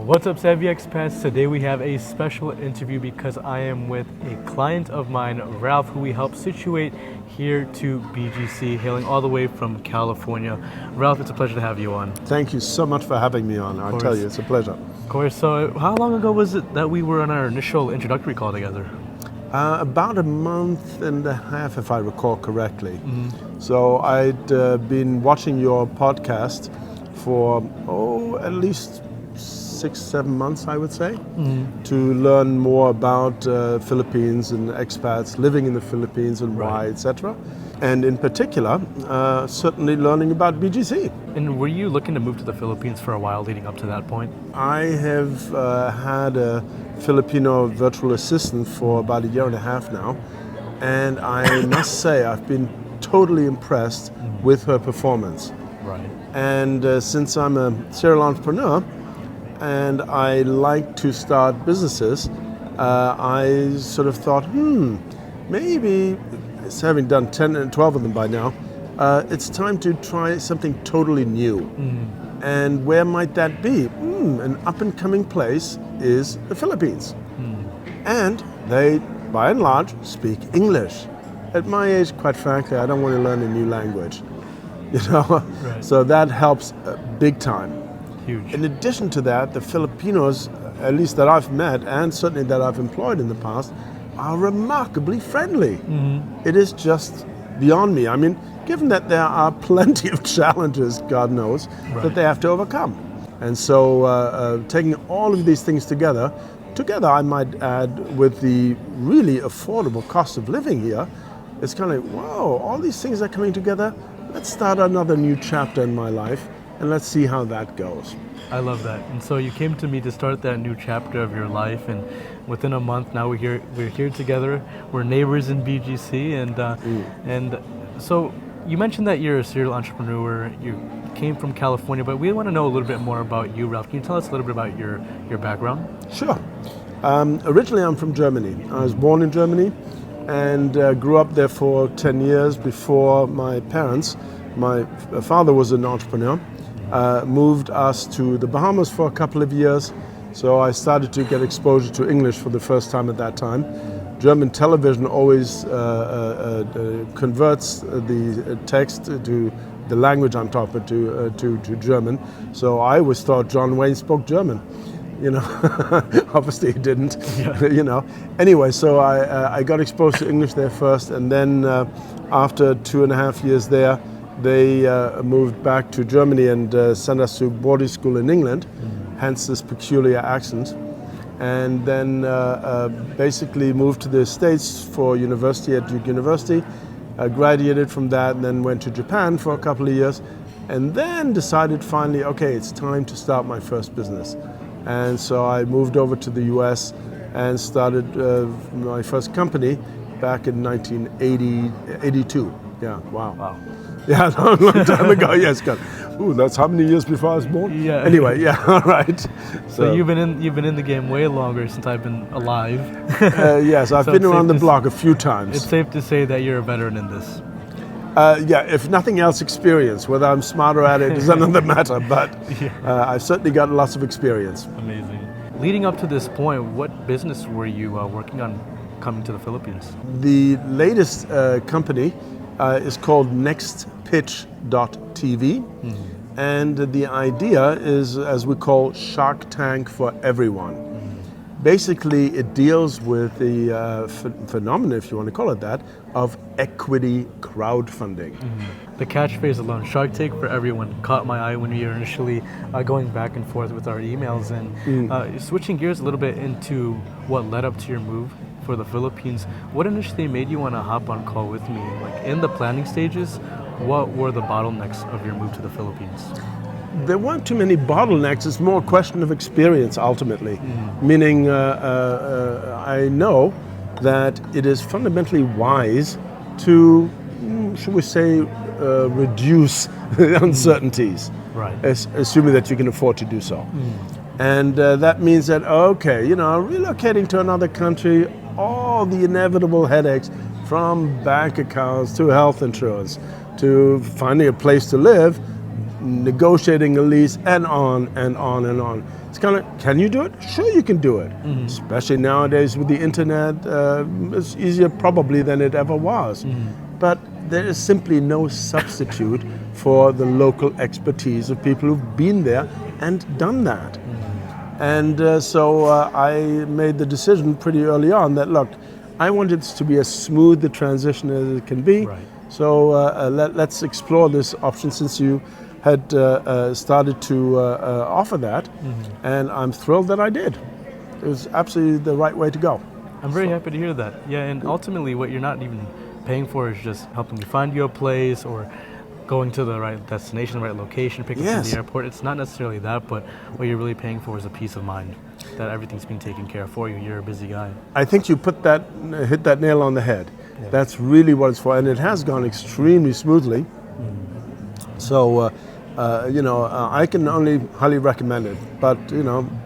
What's up, Savvy Expats? Today we have a special interview because I am with a client of mine, Ralph, who we helped situate here to BGC, hailing all the way from California. Ralph, it's a pleasure to have you on. Thank you so much for having me on. I tell you, it's a pleasure. Of course. So how long ago was it that we were on our initial introductory call together? About a month and a half, if I recall correctly. So I'd been watching your podcast for, at least 6-7 months, I would say, to learn more about Philippines and expats living in the Philippines and why, etc. And in particular, certainly learning about BGC. And were you looking to move to the Philippines for a while leading up to that point? I have had a Filipino virtual assistant for about 1.5 years now, and I must say I've been totally impressed with her performance. Right. And since I'm a serial entrepreneur and I like to start businesses, I sort of thought, maybe, having done 10 and 12 of them by now, it's time to try something totally new. And where might that be? An up-and-coming place is the Philippines. And they, by and large, speak English. At my age, quite frankly, I don't want to learn a new language. Right. So that helps big time. Huge. In addition to that, the Filipinos, at least that I've met and certainly that I've employed in the past, are remarkably friendly. It is just beyond me. I mean, given that there are plenty of challenges, God knows, that they have to overcome. And so taking all of these things together, I might add, with the really affordable cost of living here, it's kind of like, wow, all these things are coming together. Let's start another new chapter in my life, and let's see how that goes. I love that. And so you came to me to start that new chapter of your life, and within a month now we're here together. We're neighbors in BGC, and so you mentioned that you're a serial entrepreneur. You came from California, but we want to know a little bit more about you, Ralph. Can you tell us a little bit about your background? Sure. Originally, I'm from Germany. I was born in Germany and grew up there for 10 years before my parents. My father was an entrepreneur, moved us to the Bahamas for a couple of years. So I started to get exposure to English for the first time at that time. German television always converts the text to the language I'm talking to German. So I always thought John Wayne spoke German. Obviously he didn't. Anyway, so I got exposed to English there first, and then after 2.5 years there, they moved back to Germany and sent us to boarding school in England, hence this peculiar accent. And then basically moved to the States for university at Duke University, graduated from that, and then went to Japan for a couple of years, and then decided finally, okay, it's time to start my first business. And so I moved over to the US and started my first company back in 1982. Yeah, wow. Yeah, a long time ago. Yes, God. Ooh, that's how many years before I was born? Yeah. Anyway, yeah, all right. So you've been in the game way longer since I've been alive. Yes, I've been around the block a few times. It's safe to say that you're a veteran in this. Yeah, if nothing else, experience. Whether I'm smarter at it is another matter, but I've certainly got lots of experience. Amazing. Leading up to this point, what business were you working on coming to the Philippines? The latest company is called nextpitch.tv, and the idea is, as we call, Shark Tank for everyone. Basically, it deals with the phenomenon, if you want to call it that, of equity crowdfunding. The catchphrase alone, Shark Tank for everyone, caught my eye when we were initially going back and forth with our emails. And switching gears a little bit into what led up to your move for the Philippines, what initially made you want to hop on call with me? Like in the planning stages, what were the bottlenecks of your move to the Philippines? There weren't too many bottlenecks. It's more a question of experience, ultimately. Meaning, I know that it is fundamentally wise to, should we say, reduce uncertainties, right? Assuming that you can afford to do so. And that means that, okay, relocating to another country, all the inevitable headaches from bank accounts to health insurance to finding a place to live, negotiating a lease, and on and on and on. It's kind of, can you do it? Sure, you can do it. Especially nowadays with the internet, it's easier probably than it ever was. But there is simply no substitute for the local expertise of people who've been there and done that. And so I made the decision pretty early on that, look, I want it to be as smooth the transition as it can be. Right. So let's explore this option since you had started to offer that. And I'm thrilled that I did. It was absolutely the right way to go. I'm very happy to hear that. Yeah, and ultimately what you're not even paying for is just helping you find you a place or going to the right destination, the right location, picking up from the airport. It's not necessarily that, but what you're really paying for is a peace of mind that everything's being taken care of for you. You're a busy guy. I think you hit that nail on the head. Yeah. That's really what it's for, and it has gone extremely smoothly. So, I can only highly recommend it, but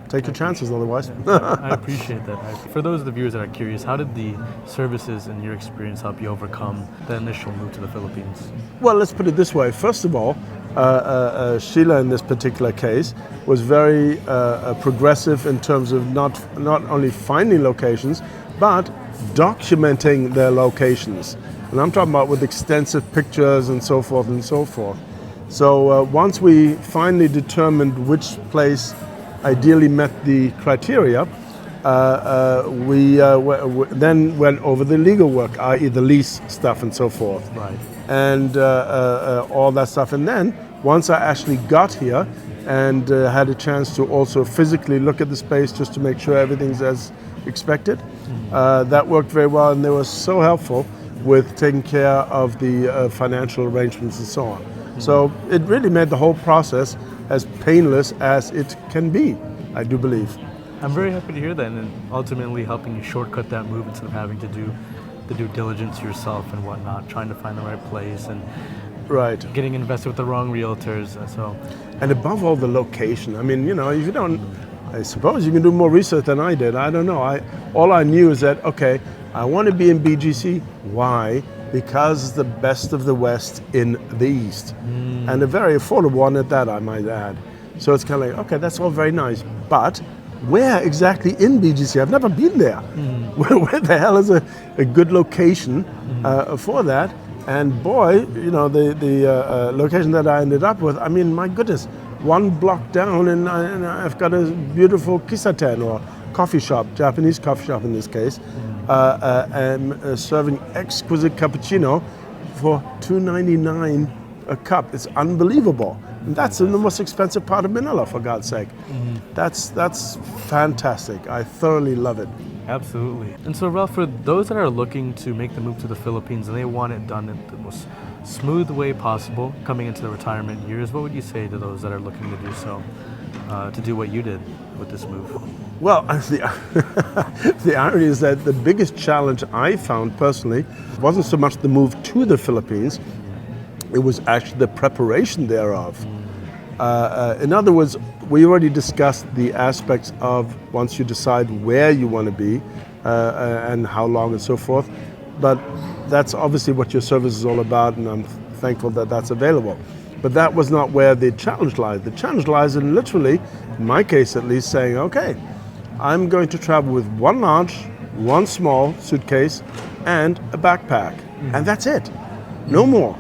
take your chances otherwise. I appreciate that. For those of the viewers that are curious, how did the services and your experience help you overcome the initial move to the Philippines? Well, let's put it this way. First of all, Sheila in this particular case was very progressive in terms of not only finding locations, but documenting their locations. And I'm talking about with extensive pictures and so forth and so forth. So once we finally determined which place ideally met the criteria, we then went over the legal work, i.e. the lease stuff and so forth. Right. And all that stuff. And then once I actually got here and had a chance to also physically look at the space just to make sure everything's as expected, that worked very well, and they were so helpful with taking care of the financial arrangements and so on. So it really made the whole process as painless as it can be, I do believe. I'm very happy to hear that, and ultimately helping you shortcut that move instead of having to do the due diligence yourself and whatnot, trying to find the right place and getting invested with the wrong realtors. And above all, the location. I mean, if you don't, I suppose you can do more research than I did. I don't know. All I knew is that, okay, I want to be in BGC. Why? Because it's the best of the West in the East. And a very affordable one at that, I might add. So it's kind of like, okay, that's all very nice. But where exactly in BGC? I've never been there. Where the hell is a good location for that? And boy, the location that I ended up with, I mean, my goodness, one block down and I've got a beautiful kisaten or coffee shop, Japanese coffee shop in this case, and serving exquisite cappuccino for $2.99 a cup. It's unbelievable. And that's in the most expensive part of Manila, for God's sake. That's fantastic. I thoroughly love it. Absolutely. And so, Ralph, for those that are looking to make the move to the Philippines and they want it done in the most smooth way possible coming into the retirement years, what would you say to those that are looking to do so, to do what you did with this move? Well, the irony is that the biggest challenge I found personally wasn't so much the move to the Philippines, it was actually the preparation thereof. In other words, we already discussed the aspects of once you decide where you want to be and how long and so forth, but that's obviously what your service is all about, and I'm thankful that that's available. But that was not where the challenge lies. The challenge lies in literally, in my case at least, saying, okay, I'm going to travel with one large, one small suitcase, and a backpack. And that's it. No more.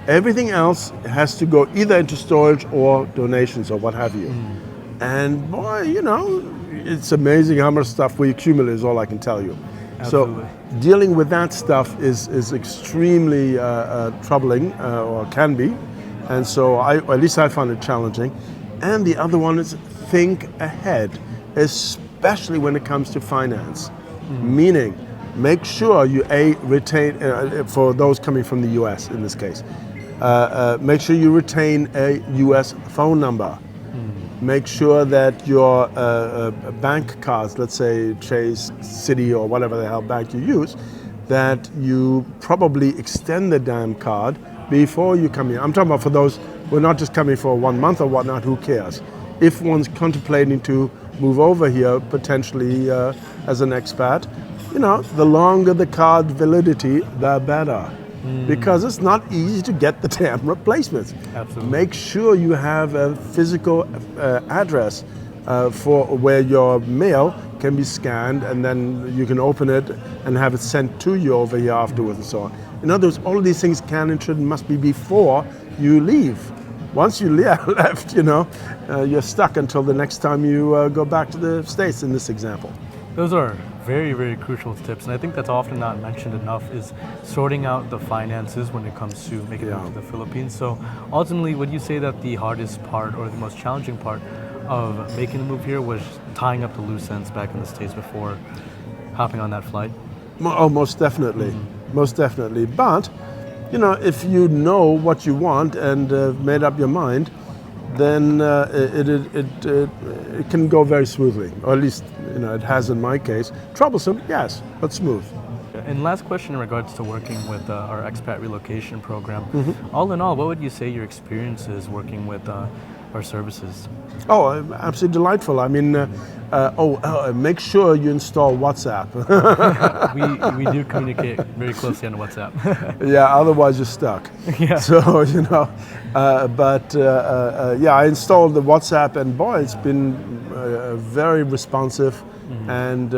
Everything else has to go either into storage or donations or what have you. And boy, it's amazing how much stuff we accumulate is all I can tell you. Absolutely. So dealing with that stuff is extremely troubling, or can be. And so at least I find it challenging. And the other one is think ahead, especially when it comes to finance. Meaning, make sure you retain, for those coming from the US in this case, make sure you retain a US phone number. Make sure that your bank cards, let's say Chase, Citi, or whatever the hell bank you use, that you probably extend the damn card before you come here. I'm talking about for those who are not just coming for 1 month or whatnot, who cares? If one's contemplating to move over here, potentially as an expat, the longer the card validity, the better. because it's not easy to get the damn replacements. Absolutely. Make sure you have a physical address for where your mail can be scanned, and then you can open it and have it sent to you over here afterwards and so on. In other words, all of these things can and should must be before you leave. Once you left, you're stuck until the next time you go back to the States in this example. Those are very, very crucial tips, and I think that's often not mentioned enough, is sorting out the finances when it comes to making it to the Philippines. So ultimately, would you say that the hardest part or the most challenging part of making the move here was tying up the loose ends back in the States before hopping on that flight? Oh, most definitely. Most definitely. But, if you know what you want and made up your mind, then it can go very smoothly, or at least it has in my case. Troublesome, yes, but smooth. And last question in regards to working with our expat relocation program. All in all, what would you say your experience is working with our services? Oh, absolutely delightful. I mean, make sure you install WhatsApp. we do communicate very closely on WhatsApp. Yeah, otherwise you're stuck. Yeah. So, I installed the WhatsApp, and boy, it's been very responsive, and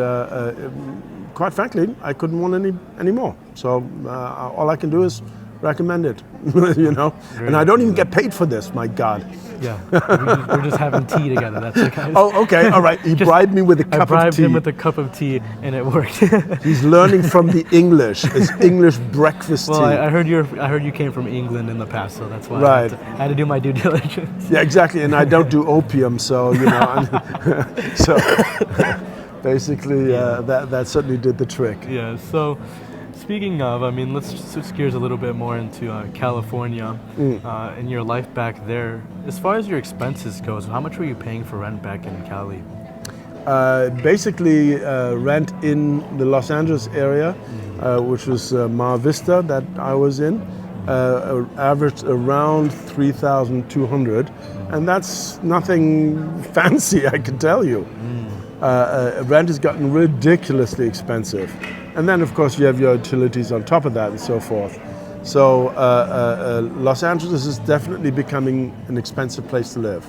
quite frankly, I couldn't want any more. So all I can do is recommend it, and I don't even get paid for this, my God. Yeah, we're just having tea together. That's it, guys. Oh, okay, all right. He bribed me with a cup of tea. I bribed him with a cup of tea, and it worked. He's learning from the English. It's English breakfast tea. Well, I heard you came from England in the past, so that's why right. I had to do my due diligence. Yeah, exactly. And I don't do opium, so so basically that certainly did the trick. Yeah. So. Speaking of, let's switch gears a little bit more into California and your life back there. As far as your expenses goes, how much were you paying for rent back in Cali? Basically, rent in the Los Angeles area, which was Mar Vista that I was in, averaged around $3,200, and that's nothing fancy, I can tell you. Rent has gotten ridiculously expensive. And then, of course, you have your utilities on top of that and so forth. So Los Angeles is definitely becoming an expensive place to live.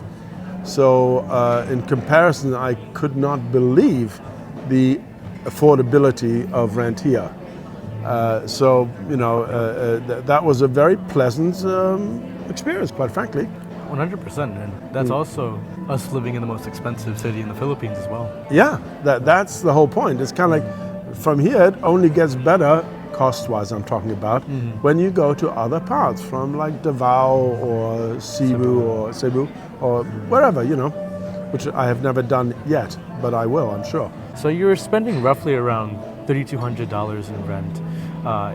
So in comparison, I could not believe the affordability of rent here. That was a very pleasant experience, quite frankly. 100%, and that's also us living in the most expensive city in the Philippines as well. Yeah, that's the whole point. It's kind of like, from here, it only gets better, cost-wise I'm talking about, when you go to other parts, from like Davao or Cebu or wherever, which I have never done yet, but I will, I'm sure. So you're spending roughly around $3,200 in rent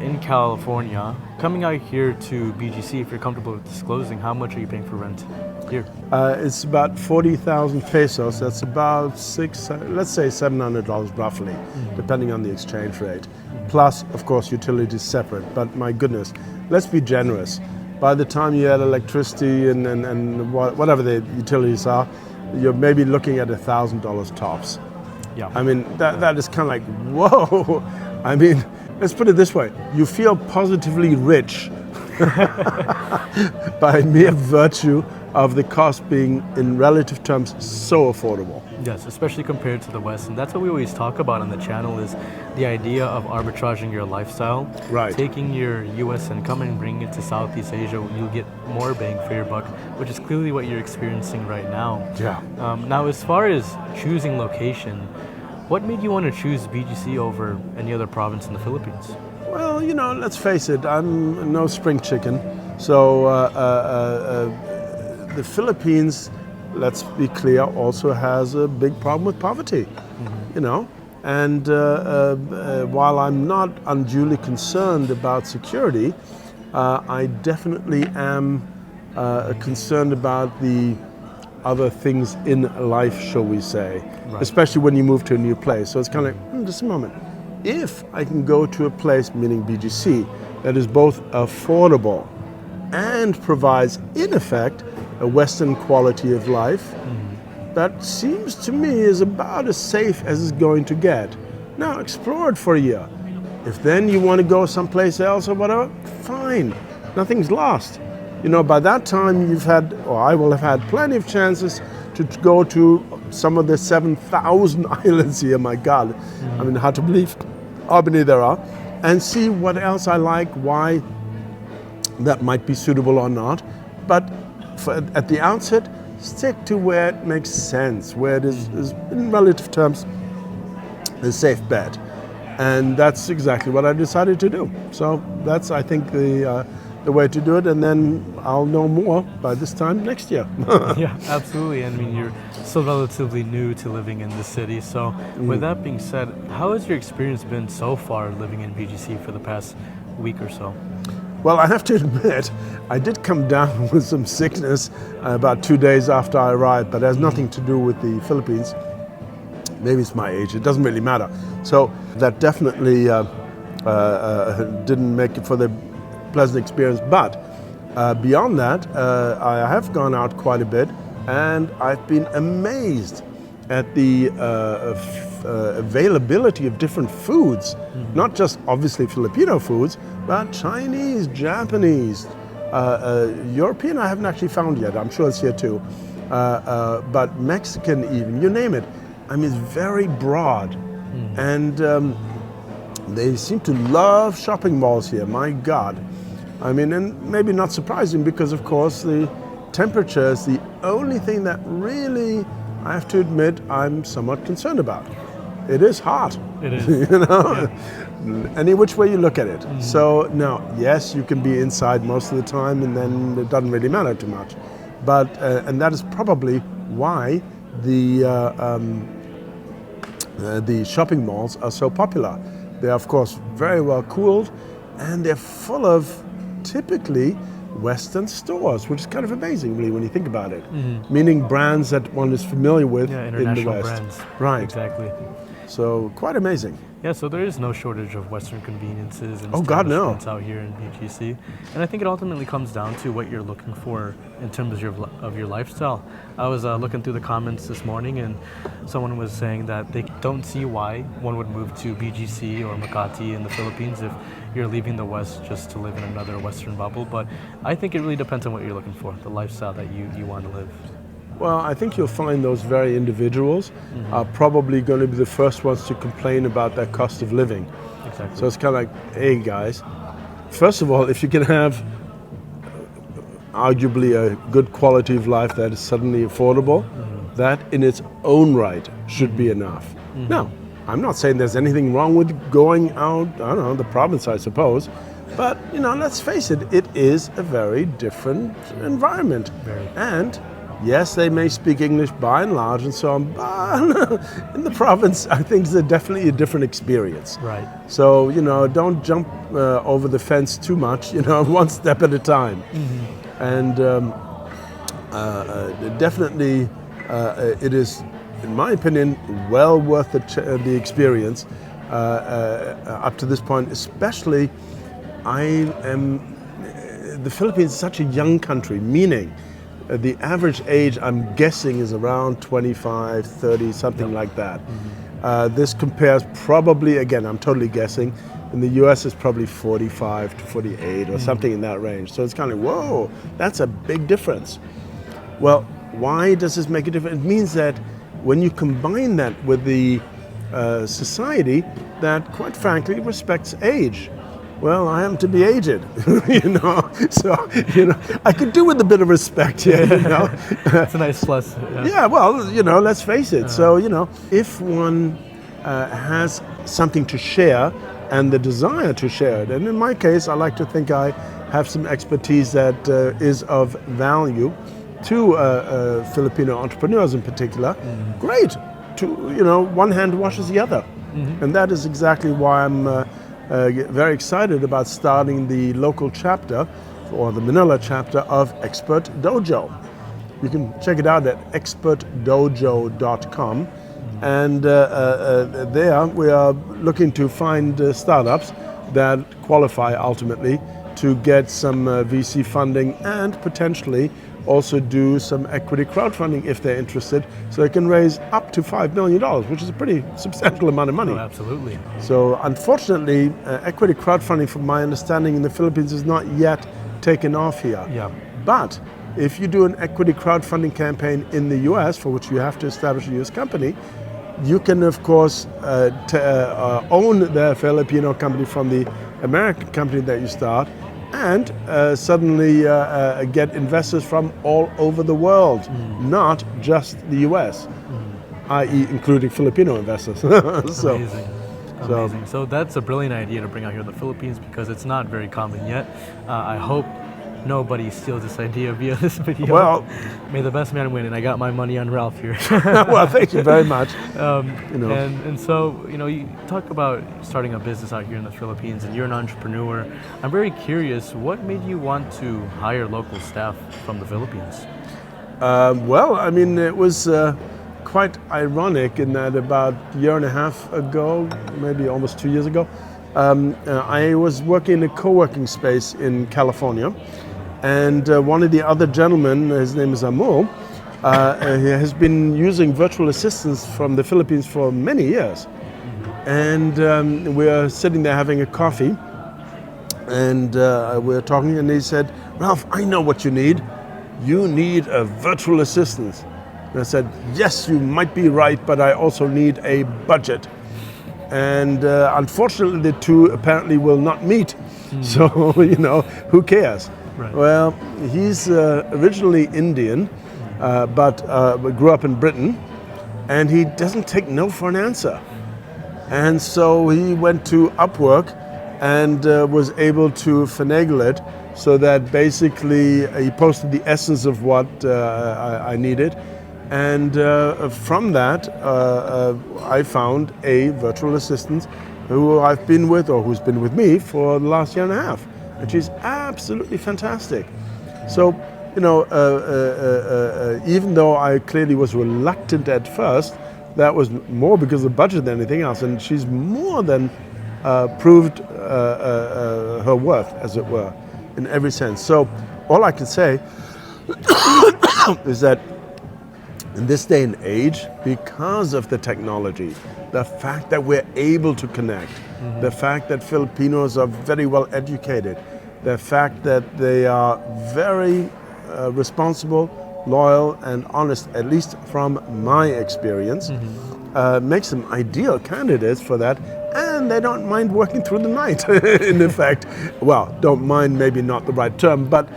in California. Coming out here to BGC, if you're comfortable with disclosing, how much are you paying for rent here? It's about 40,000 pesos. That's about let's say $700 roughly, depending on the exchange rate. Plus, of course, utilities separate. But my goodness, let's be generous. By the time you add electricity and whatever the utilities are, you're maybe looking at $1,000 tops. Yeah. I mean, that is kind of like, whoa. I mean, let's put it this way. You feel positively rich by mere virtue of the cost being, in relative terms, so affordable. Yes, especially compared to the West. And that's what we always talk about on the channel, is the idea of arbitraging your lifestyle. Right. Taking your U.S. income and bringing it to Southeast Asia, you'll get more bang for your buck, which is clearly what you're experiencing right now. Yeah. Now, as far as choosing location, what made you want to choose BGC over any other province in the Philippines? Well, let's face it, I'm no spring chicken. So the Philippines, let's be clear, also has a big problem with poverty, And while I'm not unduly concerned about security, I definitely am concerned about the other things in life, shall we say, right. Especially when you move to a new place. So it's kind of like, just a moment. If I can go to a place, meaning BGC, that is both affordable and provides, in effect, a Western quality of life, that seems to me is about as safe as it's going to get. Now, explore it for a year. If then you want to go someplace else or whatever, fine. Nothing's lost. You know, by that time you've had, or I will have had plenty of chances to go to some of the 7,000 islands here, my God. I mean, hard to believe how many there are, and see what else I like, why that might be suitable or not. But at the outset, stick to where it makes sense, where it is in relative terms, a safe bet. And that's exactly what I decided to do. So that's, I think, the way to do it, and then I'll know more by this time next year. Yeah, absolutely. I mean, you're still relatively new to living in the city. So with that being said, how has your experience been so far living in BGC for the past week or so? Well, I have to admit, I did come down with some sickness about 2 days after I arrived, but it has nothing to do with the Philippines. Maybe it's my age, it doesn't really matter. So that definitely didn't make it for the pleasant experience. But beyond that, I have gone out quite a bit, and I've been amazed at the availability of different foods, not just obviously Filipino foods, but Chinese, Japanese, European I haven't actually found yet, I'm sure it's here too, but Mexican even, you name it. I mean, it's very broad, and they seem to love shopping malls here, my God. I mean, and maybe not surprising because, of course, the temperature is the only thing that really, I have to admit, I'm somewhat concerned about. It is hot. It is. You know, any which way you look at it. So now, yes, you can be inside most of the time, and then it doesn't really matter too much. But and that is probably why the shopping malls are so popular. They're of course very well cooled, and they're full of typically Western stores, which is kind of amazing, really, when you think about it. Meaning brands that one is familiar with in the international West. brands. Right. Exactly. So quite amazing. Yeah, so there is no shortage of Western conveniences and Oh, God, no. establishments out here in BGC, and I think it ultimately comes down to what you're looking for in terms of your lifestyle. I was looking through the comments this morning, and someone was saying that they don't see why one would move to BGC or Makati in the Philippines if you're leaving the West just to live in another Western bubble. But I think it really depends on what you're looking for, the lifestyle that you want to live. Well, I think you'll find those very individuals are probably going to be the first ones to complain about their cost of living. Exactly. So it's kind of like, hey guys, first of all, if you can have arguably a good quality of life that is suddenly affordable, that in its own right should be enough. Now, I'm not saying there's anything wrong with going out, I don't know, the province, I suppose, but you know, let's face it, it is a very different environment. Very. And yes, they may speak English by and large and so on, but in the province, I think it's definitely a different experience. Right. So, you know, don't jump over the fence too much, you know, one step at a time. And definitely, it is, in my opinion, well worth the experience up to this point, especially the Philippines is such a young country, meaning the average age, I'm guessing, is around 25, 30, something like that. This compares probably, again, I'm totally guessing, in the US it's probably 45 to 48 or something in that range. So it's kind of, whoa, that's a big difference. Well, why does this make a difference? It means that when you combine that with the society that, quite frankly, respects age. Well, I happen to be aged, you know, so, you know, I could do with a bit of respect here, you know. It's a nice plus. Yeah, well, you know, let's face it. So, you know, if one has something to share and the desire to share it, and in my case, I like to think I have some expertise that is of value to Filipino entrepreneurs in particular, great. You know, one hand washes the other. And that is exactly why I'm very excited about starting the local chapter, or the Manila chapter of Expert Dojo. You can check it out at expertdojo.com, and there we are looking to find startups that qualify ultimately to get some VC funding and potentially also do some equity crowdfunding if they're interested, so they can raise up to $5 million, which is a pretty substantial amount of money. Oh, absolutely. So unfortunately, equity crowdfunding, from my understanding, in the Philippines is not yet taken off here. Yeah. But if you do an equity crowdfunding campaign in the US, for which you have to establish a US company, you can, of course, own the Filipino company from the American company that you start, and suddenly get investors from all over the world, not just the US, i.e. including Filipino investors. So, Amazing. Amazing. So that's a brilliant idea to bring out here in the Philippines, because it's not very common yet. I hope nobody steals this idea via this video. Well, may the best man win, and I got my money on Ralph here. well, thank you very much. And so, you talk about starting a business out here in the Philippines, and you're an entrepreneur. I'm very curious, what made you want to hire local staff from the Philippines? Well, I mean, it was quite ironic in that about a year and a half ago, maybe almost 2 years ago, I was working in a co-working space in California, and one of the other gentlemen, his name is Amul, he has been using virtual assistants from the Philippines for many years. And we were sitting there having a coffee, and we were talking, and he said, "Ralph, I know what you need. You need a virtual assistant." And I said, "Yes, you might be right, but I also need a budget." And unfortunately, the two apparently will not meet. So, who cares? Right. Well, he's originally Indian, but grew up in Britain, and he doesn't take no for an answer. And so he went to Upwork and was able to finagle it so that basically he posted the essence of what I needed. And from that, I found a virtual assistant who I've been with, or who's been with me for the last year and a half, and she's absolutely fantastic. So, even though I clearly was reluctant at first, that was more because of budget than anything else, and she's more than proved her worth, as it were, in every sense. So all I can say is that in this day and age, because of the technology, the fact that we're able to connect, the fact that Filipinos are very well educated, the fact that they are very responsible, loyal, and honest, at least from my experience, makes them ideal candidates for that. And they don't mind working through the night, in effect. Well, don't mind, maybe not the right term, but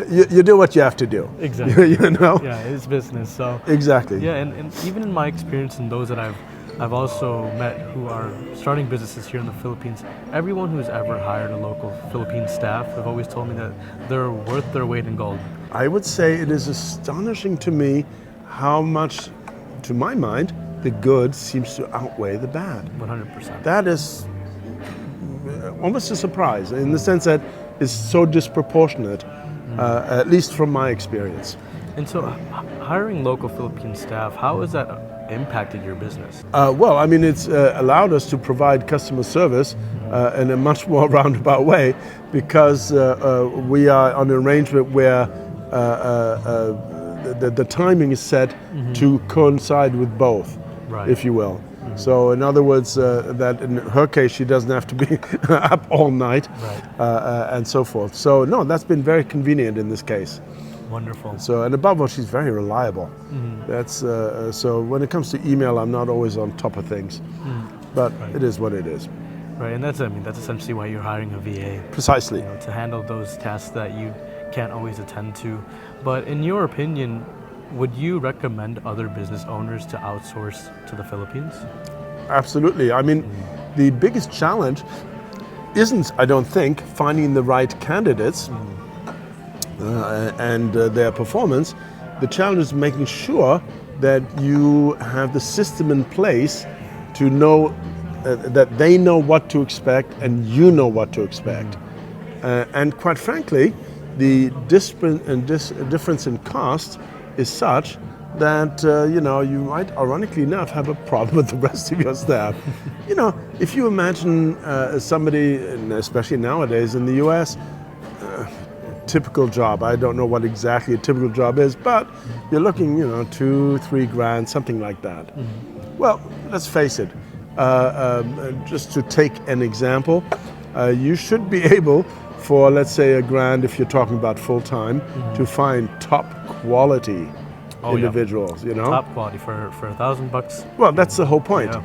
you do what you have to do. Exactly. Yeah, it's business. So exactly. Yeah, and even in my experience and those that I've also met who are starting businesses here in the Philippines, everyone who's ever hired a local Philippine staff have always told me that they're worth their weight in gold. I would say it is astonishing to me how much, to my mind, the good seems to outweigh the bad. 100%. That is almost a surprise, in the sense that it's so disproportionate, at least from my experience. And so, hiring local Philippine staff, how has that impacted your business? Well, I mean, it's allowed us to provide customer service in a much more roundabout way, because we are on an arrangement where the timing is set to coincide with both, right, if you will. So in other words, that in her case, she doesn't have to be up all night, right, and so forth. So no, that's been very convenient in this case. Wonderful. So, and above all, she's very reliable. That's so when it comes to email, I'm not always on top of things, but it is what it is. Right, and that's essentially why you're hiring a VA. Precisely. To handle those tasks that you can't always attend to. But in your opinion, would you recommend other business owners to outsource to the Philippines? Absolutely. I mean, the biggest challenge isn't, I don't think, finding the right candidates and their performance. The challenge is making sure that you have the system in place to know that they know what to expect and you know what to expect. And quite frankly, the difference in cost is such that you might, ironically enough, have a problem with the rest of your staff. If you imagine somebody, and especially nowadays in the US, typical job. I don't know what exactly a typical job is, but you're looking, 2-3 grand, something like that. Well, let's face it. Just to take an example, you should be able, for let's say a grand, if you're talking about full time, to find top quality individuals. Top quality for $1,000. Well, that's the whole point. Yeah.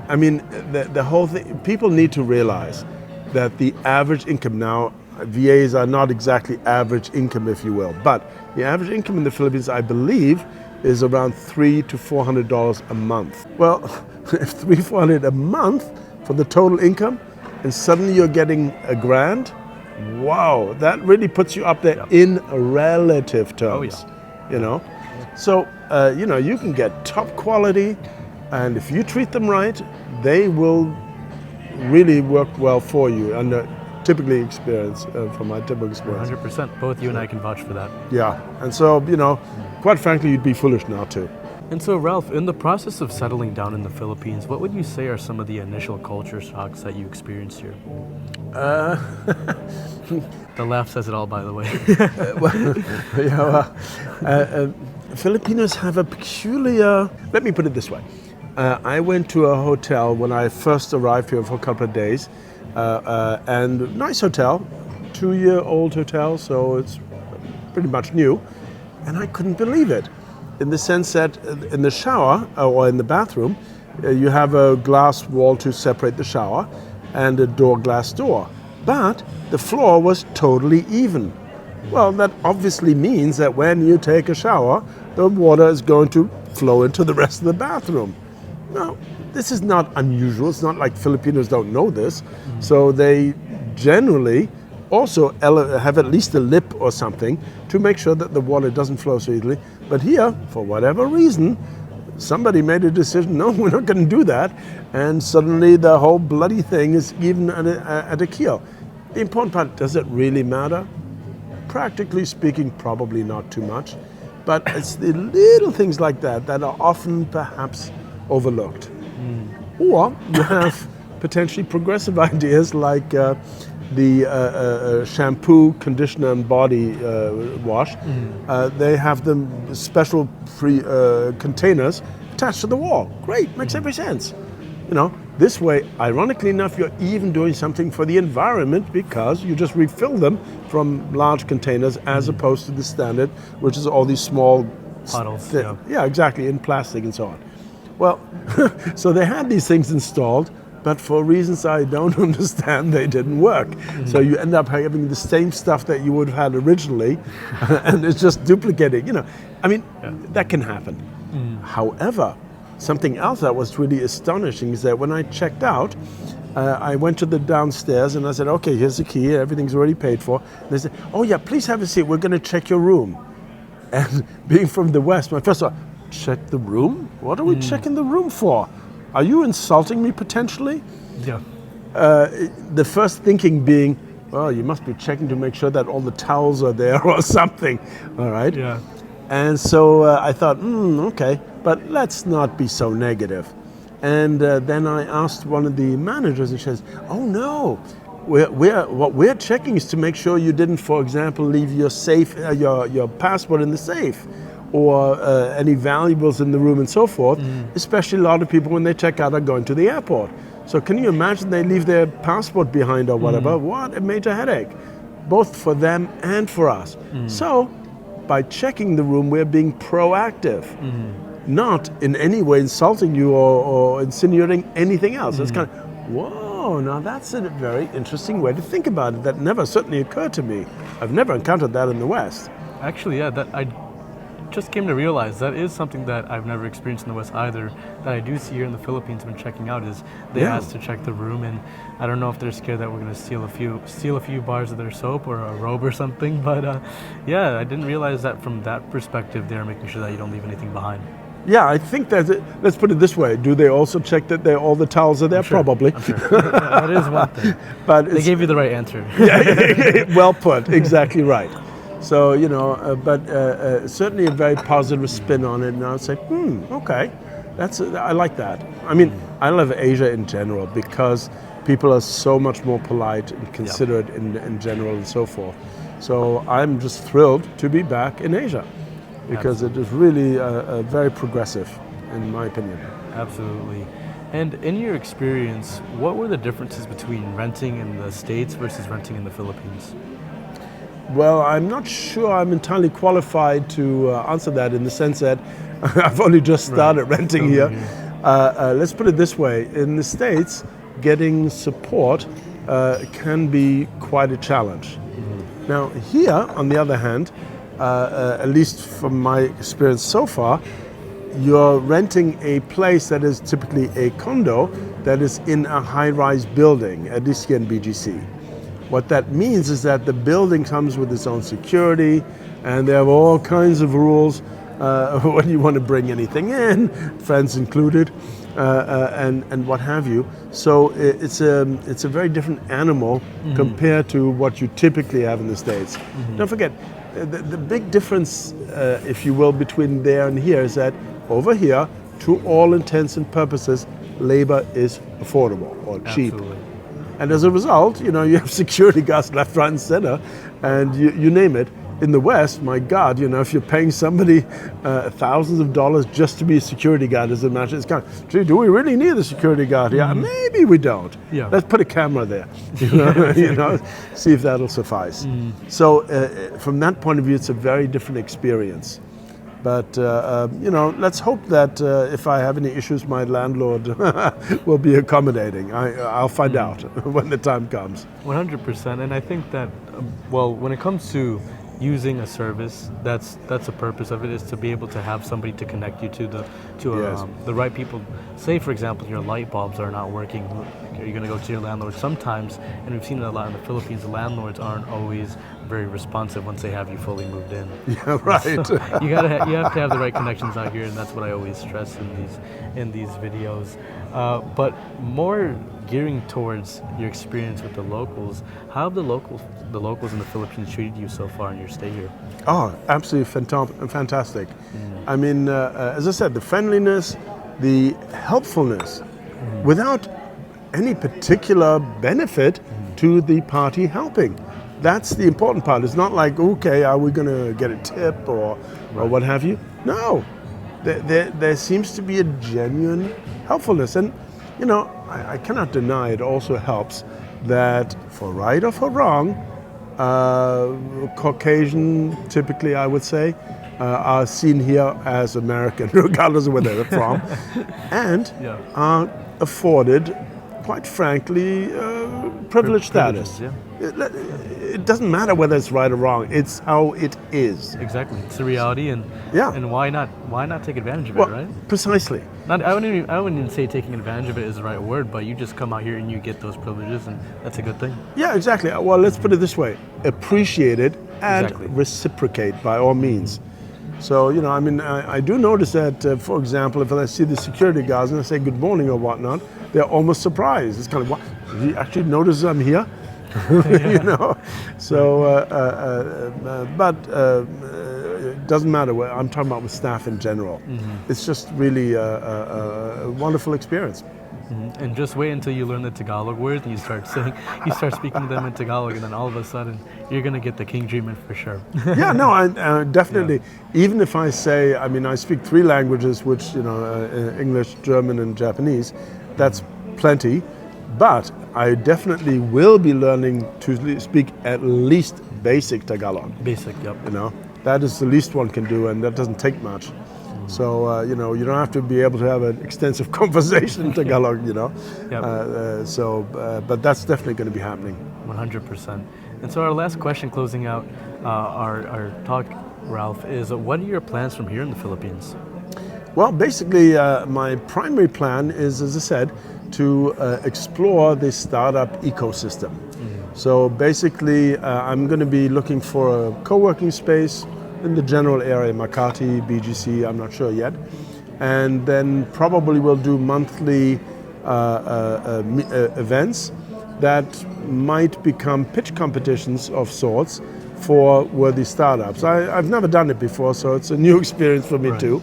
I mean, the whole thing. People need to realize that the average income now. VAs are not exactly average income, if you will, but the average income in the Philippines, I believe, is around $300 to $400 a month. Well, if $300-400 a month for the total income, and suddenly you're getting a grand, wow, that really puts you up there in relative terms. So you can get top quality, and if you treat them right, they will really work well for you. And typically experience, from my typical experience. 100%. Both you and I can vouch for that. Yeah, and so, quite frankly, you'd be foolish not to. And so, Ralph, in the process of settling down in the Philippines, what would you say are some of the initial culture shocks that you experienced here? The laugh says it all, by the way. Filipinos have a peculiar, let me put it this way. I went to a hotel when I first arrived here for a couple of days, and nice hotel, 2-year-old hotel, so it's pretty much new, and I couldn't believe it, in the sense that in the shower or in the bathroom, you have a glass wall to separate the shower and a glass door, but the floor was totally even. Well, that obviously means that when you take a shower, the water is going to flow into the rest of the bathroom. Now, this is not unusual. It's not like Filipinos don't know this. So they generally also have at least a lip or something to make sure that the water doesn't flow so easily. But here, for whatever reason, somebody made a decision, no, we're not going to do that. And suddenly the whole bloody thing is even at a keel. The important part, does it really matter? Practically speaking, probably not too much. But it's the little things like that that are often perhaps overlooked. Or you have potentially progressive ideas like the shampoo, conditioner, and body wash. They have them special containers attached to the wall. Great, makes every sense. This way, ironically enough, you're even doing something for the environment because you just refill them from large containers as opposed to the standard, which is all these small bottles. Yeah, exactly, in plastic and so on. Well, so they had these things installed, but for reasons I don't understand, they didn't work. So you end up having the same stuff that you would have had originally, and it's just duplicating. That can happen. However, something else that was really astonishing is that when I checked out, I went to the downstairs and I said, okay, here's the key, everything's already paid for. And they said, oh yeah, please have a seat, we're going to check your room. And being from the West, my first thought, check the room? What are we checking the room for? Are you insulting me potentially? Yeah. The first thinking being, well, you must be checking to make sure that all the towels are there or something. All right. Yeah. And so I thought, okay, but let's not be so negative. And then I asked one of the managers, and she says, oh no, what we're checking is to make sure you didn't, for example, leave your safe, your passport in the safe, or any valuables in the room and so forth. Especially a lot of people when they check out are going to the airport. So can you imagine they leave their passport behind or whatever? What a major headache, both for them and for us. So by checking the room, we're being proactive, not in any way insulting you or insinuating anything else. It's kind of, whoa, now that's a very interesting way to think about it. That never certainly occurred to me. I've never encountered that in the West. Actually, yeah, that I just came to realize that is something that I've never experienced in the West either, that I do see here in the Philippines when checking out, is they ask to check the room, and I don't know if they're scared that we're going to steal a few bars of their soap or a robe or something, but yeah, I didn't realize that from that perspective they're making sure that you don't leave anything behind. Yeah, I think that's it. Let's put it this way. Do they also check that all the towels are there? Probably. I'm sure. Yeah, that is one thing. But they gave you the right answer. Yeah, well put. Exactly right. So, but certainly a very positive spin on it. And I would say, okay, I like that. I mean, I love Asia in general because people are so much more polite and considerate in general and so forth. So I'm just thrilled to be back in Asia because it is really very progressive, in my opinion. Absolutely. And in your experience, what were the differences between renting in the States versus renting in the Philippines? Well, I'm not sure I'm entirely qualified to answer that in the sense that I've only just started renting here. Let's put it this way. In the States, getting support can be quite a challenge. Now, here, on the other hand, at least from my experience so far, you're renting a place that is typically a condo that is in a high-rise building, at least here in BGC. What that means is that the building comes with its own security, and they have all kinds of rules when you want to bring anything in, friends included, and what have you. So it's a very different animal compared to what you typically have in the States. Don't forget, the big difference, if you will, between there and here is that over here, to all intents and purposes, labor is affordable or cheap. Absolutely. And as a result, you have security guards left, right, and center, and you name it. In the West, my God, if you're paying somebody thousands of dollars just to be a security guard, as a matter, it's kind of, gee, do we really need a security guard? Yeah, maybe we don't. Yeah. Let's put a camera there, see if that'll suffice. So from that point of view, it's a very different experience. But, let's hope that if I have any issues, my landlord will be accommodating. I'll find out when the time comes. 100%. And I think that, when it comes to using a service, that's the purpose of it, is to be able to have somebody to connect you to the right people. Say, for example, your light bulbs are not working. You're going to go to your landlord sometimes, and we've seen it a lot in the Philippines. The landlords aren't always very responsive once they have you fully moved in. Yeah, right. So you have to have the right connections out here, and that's what I always stress in these videos. But more gearing towards your experience with the locals, how have the locals in the Philippines treated you so far in your stay here? Oh, absolutely fantastic. I mean, as I said, the friendliness, the helpfulness, without any particular benefit to the party helping. That's the important part. It's not like, okay, are we going to get a tip or what have you? No, there seems to be a genuine helpfulness. And, I cannot deny it also helps that for right or for wrong, Caucasian, typically I would say, are seen here as American, regardless of where they're from, and are afforded, quite frankly, privileged status. Yeah. It doesn't matter whether it's right or wrong. It's how it is. Exactly, it's the reality, and why not take advantage of it, right? Precisely. I wouldn't even say taking advantage of it is the right word, but you just come out here and you get those privileges, and that's a good thing. Yeah, exactly. Well, let's put it this way: appreciate it and reciprocate by all means. So, I do notice that, for example, if I see the security guards and I say good morning or whatnot, they're almost surprised. It's kind of, what? Did you actually notice I'm here? So, but it doesn't matter. I'm talking about with staff in general. It's just really a wonderful experience. And just wait until you learn the Tagalog words and you start speaking to them in Tagalog, and then all of a sudden you're going to get the king treatment for sure. Yeah, no, I definitely. Yeah. Even if I say, I speak 3 languages, which English, German, and Japanese. That's plenty, but I definitely will be learning to speak at least basic Tagalog. Basic, yep. That is the least one can do, and that doesn't take much. So, you don't have to be able to have an extensive conversation in Tagalog, Yep. But that's definitely going to be happening. 100%. And so our last question closing out our talk, Ralph, is what are your plans from here in the Philippines? Well, basically, my primary plan is, as I said, to explore the startup ecosystem. So basically, I'm going to be looking for a co-working space in the general area, Makati, BGC, I'm not sure yet. And then probably we'll do monthly events that might become pitch competitions of sorts for worthy startups. I've never done it before, so it's a new experience for me too.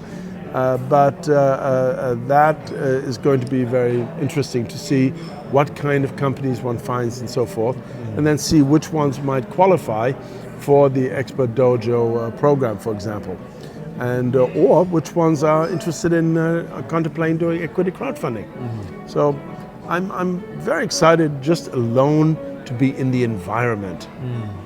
But that is going to be very interesting to see what kind of companies one finds and so forth, and then see which ones might qualify for the Expert Dojo program, for example, and or which ones are interested in contemplating doing equity crowdfunding. So I'm very excited just alone to be in the environment.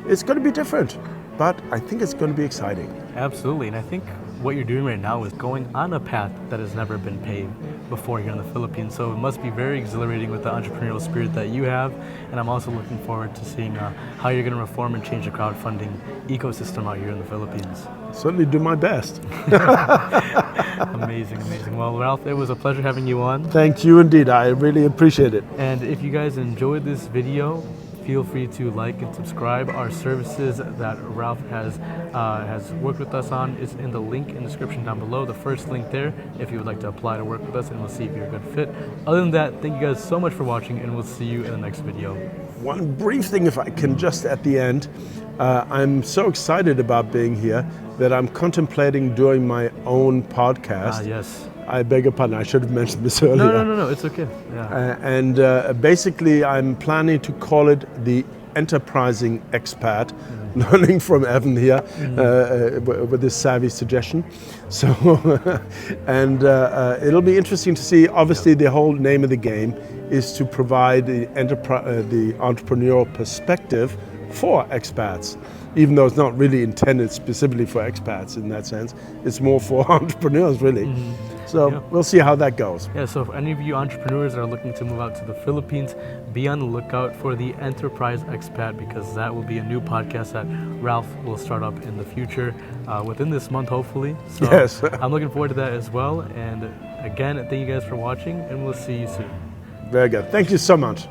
It's going to be different, but I think it's going to be exciting. Absolutely, and I think what you're doing right now is going on a path that has never been paved before here in the Philippines. So it must be very exhilarating with the entrepreneurial spirit that you have. And I'm also looking forward to seeing how you're going to reform and change the crowdfunding ecosystem out here in the Philippines. Certainly do my best. Amazing, amazing. Well, Ralph, it was a pleasure having you on. Thank you indeed. I really appreciate it. And if you guys enjoyed this video, feel free to like and subscribe. Our services that Ralph has worked with us on is in the link in the description down below, the first link there, if you would like to apply to work with us, and we'll see if you're a good fit. Other than that, thank you guys so much for watching, and we'll see you in the next video. One brief thing, if I can, just at the end. I'm so excited about being here that I'm contemplating doing my own podcast. Yes. I beg your pardon, I should have mentioned this earlier. No, it's okay. Yeah. And basically I'm planning to call it the Enterprising Expat, learning from Evan here with this savvy suggestion. So, and it'll be interesting to see, obviously the whole name of the game is to provide the entrepreneurial perspective for expats, even though it's not really intended specifically for expats in that sense. It's more for entrepreneurs, really. So we'll see how that goes. Yeah, so if any of you entrepreneurs are looking to move out to the Philippines, be on the lookout for the Enterprise Expat, because that will be a new podcast that Ralph will start up in the future, within this month, hopefully. So yes. I'm looking forward to that as well. And again, thank you guys for watching, and we'll see you soon. Very good. Thank you so much.